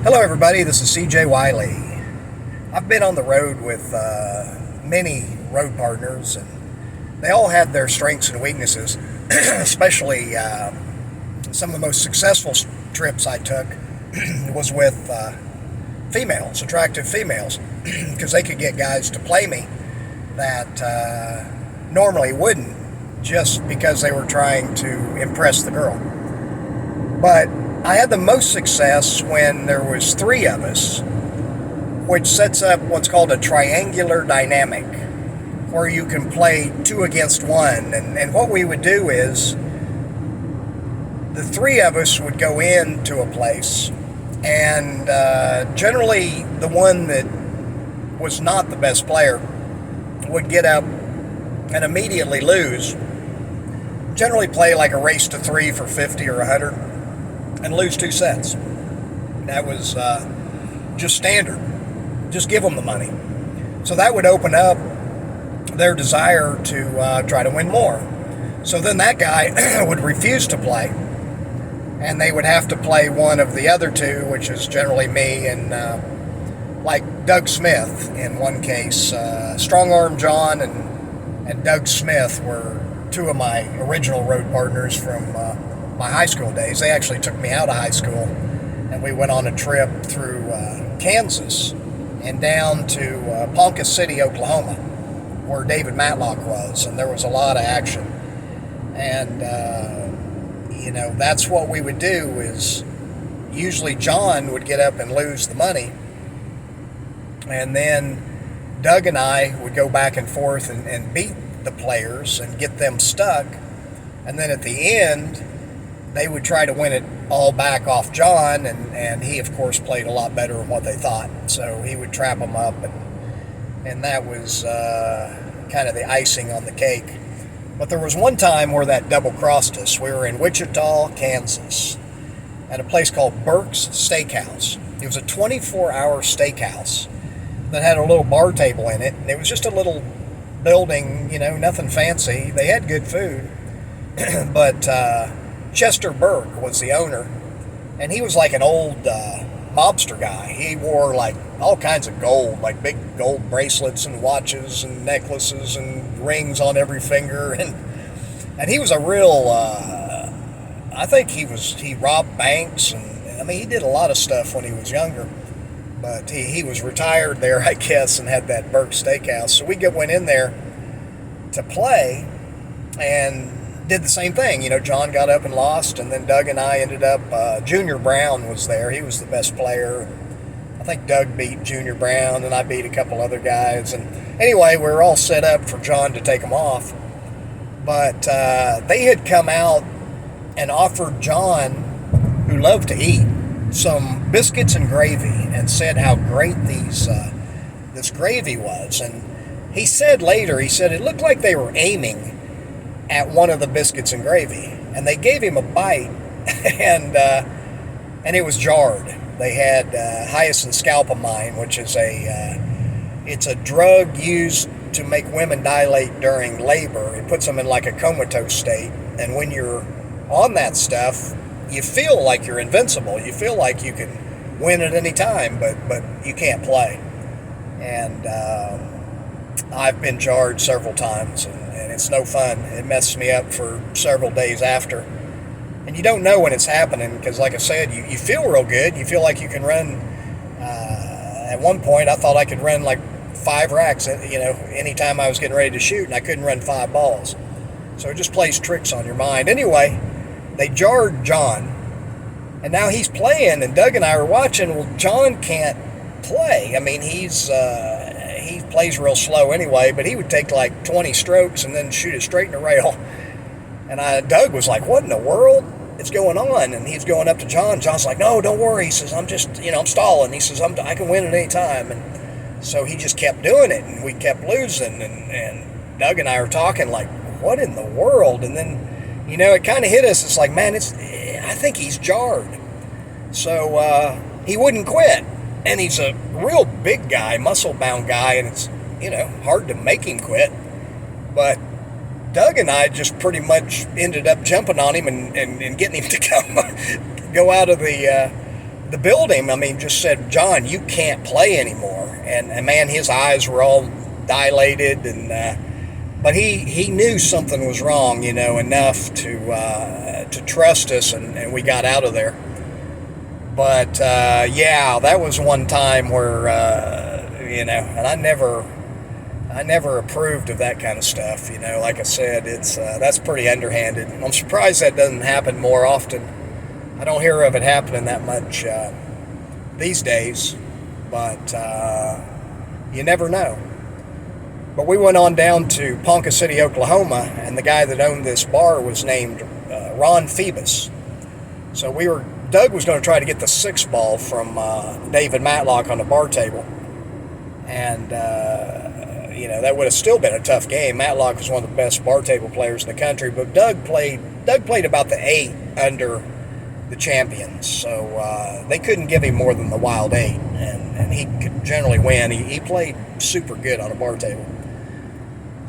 Hello, everybody. This is CJ Wiley. I've been on the road with many road partners, and they all had their strengths and weaknesses. Especially some of the most successful trips I took was with females, attractive females, because they could get guys to play me that normally wouldn't, just because they were trying to impress the girl. But I had the most success when there was three of us, which sets up what's called a triangular dynamic, where you can play two against one. And what we would do is the three of us would go into a place, and generally the one that was not the best player would get up and immediately lose. Generally play like a race to three for 50 or 100. And lose two sets. That was just standard. Just give them the money. So that would open up their desire to try to win more. So then that guy would refuse to play, and they would have to play one of the other two, which is generally me and like Doug Smith in one case. Strong Arm John and Doug Smith were two of my original road partners from my high school days. They actually took me out of high school, and we went on a trip through Kansas and down to Ponca City, Oklahoma, where David Matlock was, and there was a lot of action. And that's what we would do. Is usually John would get up and lose the money, and then Doug and I would go back and forth and beat the players and get them stuck, and then at the end they would try to win it all back off John, and he, of course, played a lot better than what they thought. So he would trap them up, and that was kind of the icing on the cake. But there was one time where that double-crossed us. We were in Wichita, Kansas, at a place called Burke's Steakhouse. It was a 24-hour steakhouse that had a little bar table in it, and it was just a little building, nothing fancy. They had good food, but Chester Burke was the owner, and he was like an old mobster guy. He wore like all kinds of gold, like big gold bracelets and watches and necklaces and rings on every finger, and he was a real I think he robbed banks, and he did a lot of stuff when he was younger, but he was retired there, I guess, and had that Burke Steakhouse. So we went in there to play and did the same thing. John got up and lost, and then Doug and I ended up, Junior Brown was there. He was the best player. I think Doug beat Junior Brown, and I beat a couple other guys. And anyway, we were all set up for John to take them off. But they had come out and offered John, who loved to eat, some biscuits and gravy, and said how great this gravy was. And he said later, it looked like they were aiming at one of the biscuits and gravy, and they gave him a bite, and it was jarred. They had hyoscine, which is it's a drug used to make women dilate during labor. It puts them in like a comatose state, and when you're on that stuff, you feel like you're invincible. You feel like you can win at any time, but you can't play. And I've been jarred several times, and it's no fun. It messes me up for several days after. And you don't know when it's happening, because like I said, you feel real good. You feel like you can run. At one point, I thought I could run like 5 racks, anytime I was getting ready to shoot, and I couldn't run 5 balls. So it just plays tricks on your mind. Anyway, they jarred John, and now he's playing, and Doug and I are watching. Well, John can't play. He plays real slow anyway, but he would take like 20 strokes and then shoot it straight in the rail. And Doug was like, what in the world is going on? And he's going up to John. John's like, no, don't worry. He says, I'm just, I'm stalling. He says, I can win at any time. And so he just kept doing it, and we kept losing. And Doug and I were talking like, what in the world? And then, it kind of hit us. It's like, man, I think he's jarred. So he wouldn't quit. And he's a real big guy, muscle-bound guy, and it's, hard to make him quit. But Doug and I just pretty much ended up jumping on him and getting him to go out of the the building, I mean, just said, John, you can't play anymore. And man, his eyes were all dilated, but he knew something was wrong, enough to trust us, and we got out of there. But yeah, that was one time where and I never approved of that kind of stuff. Like I said, that's pretty underhanded. I'm surprised that doesn't happen more often. I don't hear of it happening that much these days, but you never know. But we went on down to Ponca City, Oklahoma, and the guy that owned this bar was named Ron Phoebus. So Doug was going to try to get the 6 ball from David Matlock on the bar table. And, that would have still been a tough game. Matlock was one of the best bar table players in the country, but Doug played about the 8 under the champions. So they couldn't give him more than the wild 8, and he could generally win. He played super good on a bar table.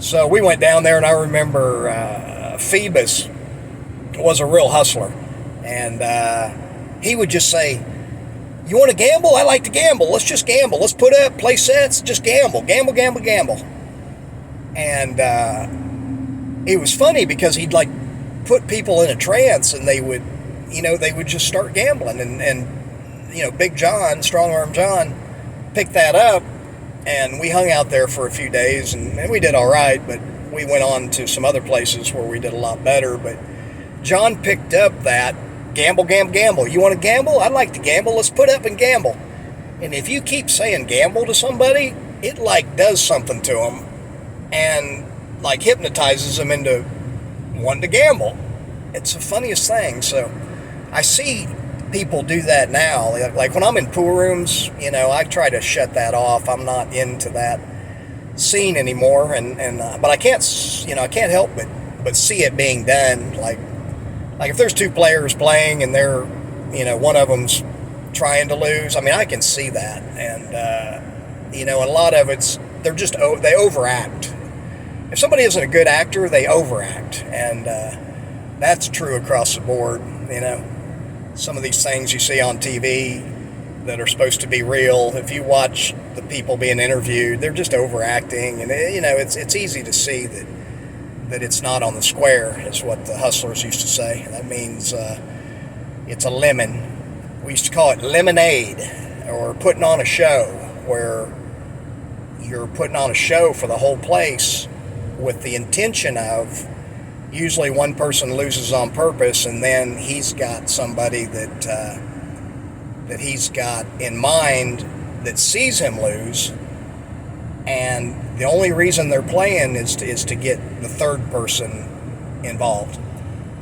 So we went down there, and I remember Phoebus was a real hustler. And he would just say, you want to gamble? I like to gamble. Let's just gamble. Let's put up, play sets, just gamble. Gamble, gamble, gamble. And it was funny because he'd put people in a trance, and they would just start gambling. And Big John, Strong Arm John, picked that up, and we hung out there for a few days, and we did all right, but we went on to some other places where we did a lot better. But John picked up that gamble, gamble, gamble. You want to gamble? I'd like to gamble. Let's put up and gamble. And if you keep saying gamble to somebody, it does something to them and hypnotizes them into wanting to gamble. It's the funniest thing. So I see people do that now. Like when I'm in pool rooms, I try to shut that off. I'm not into that scene anymore. But I can't help but see it being done. Like if there's 2 players playing and they're, one of them's trying to lose, I mean, I can see that. And, a lot of they overact. If somebody isn't a good actor, they overact. And that's true across the board. Some of these things you see on TV that are supposed to be real, if you watch the people being interviewed, they're just overacting. And, it's easy to see that it's not on the square, is what the hustlers used to say. That means it's a lemon. We used to call it lemonade, or putting on a show, where you're putting on a show for the whole place with the intention of usually one person loses on purpose, and then he's got somebody that he's got in mind that sees him lose, and the only reason they're playing is to get the third person involved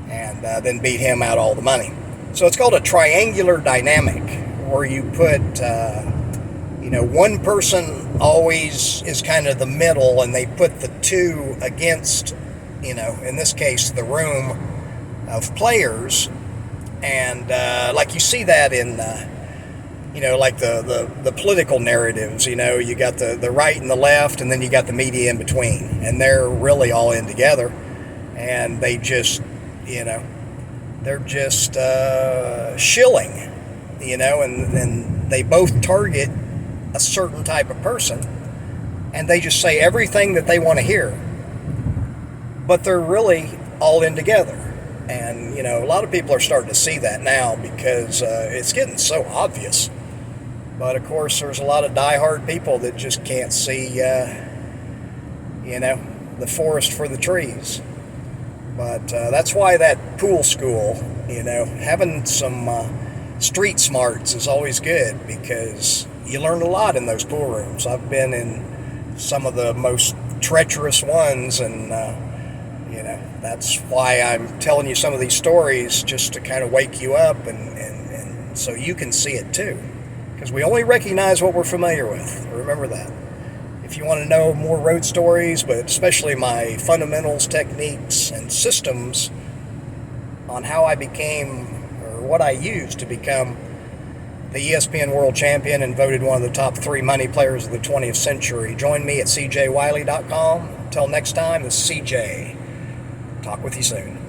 and then beat him out all the money. So it's called a triangular dynamic, where you put one person always is kind of the middle, and they put the 2 against, in this case, the room of players. And you see that in the political narratives. You got the right and the left, and then you got the media in between, and they're really all in together, and they just they're just shilling, and they both target a certain type of person, and they just say everything that they want to hear, but they're really all in together. And a lot of people are starting to see that now, because it's getting so obvious. But of course, there's a lot of diehard people that just can't see the forest for the trees. But that's why that pool school, having some street smarts is always good, because you learn a lot in those pool rooms. I've been in some of the most treacherous ones, and that's why I'm telling you some of these stories, just to kind of wake you up, and so you can see it too, because we only recognize what we're familiar with. Remember that. If you want to know more road stories, but especially my fundamentals, techniques, and systems on how I became, or what I used to become, the ESPN World Champion and voted one of the top 3 money players of the 20th century, join me at cjwiley.com. Until next time, this is CJ. Talk with you soon.